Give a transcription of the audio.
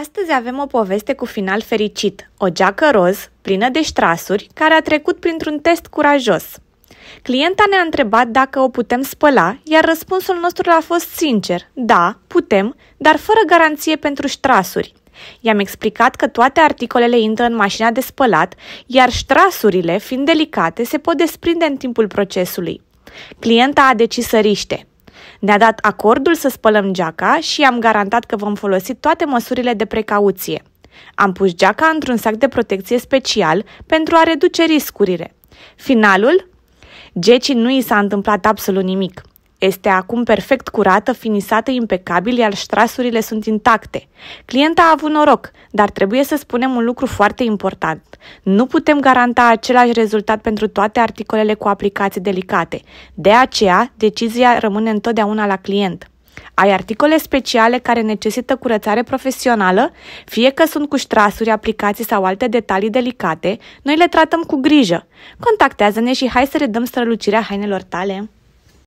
Astăzi avem o poveste cu final fericit, o geacă roz, plină de ștrasuri, care a trecut printr-un test curajos. Clienta ne-a întrebat dacă o putem spăla, iar răspunsul nostru a fost sincer, da, putem, dar fără garanție pentru ștrasuri. I-am explicat că toate articolele intră în mașina de spălat, iar ștrasurile, fiind delicate, se pot desprinde în timpul procesului. Clienta a decis să riște. Ne-a dat acordul să spălăm geaca și i-am garantat că vom folosi toate măsurile de precauție. Am pus geaca într-un sac de protecție special pentru a reduce riscurile. Finalul? Gecii nu i s-a întâmplat absolut nimic. Este acum perfect curată, finisată impecabil, iar ștrasurile sunt intacte. Clienta a avut noroc, dar trebuie să spunem un lucru foarte important. Nu putem garanta același rezultat pentru toate articolele cu aplicații delicate. De aceea, decizia rămâne întotdeauna la client. Ai articole speciale care necesită curățare profesională? Fie că sunt cu ștrasuri, aplicații sau alte detalii delicate, noi le tratăm cu grijă. Contactează-ne și hai să redăm strălucirea hainelor tale!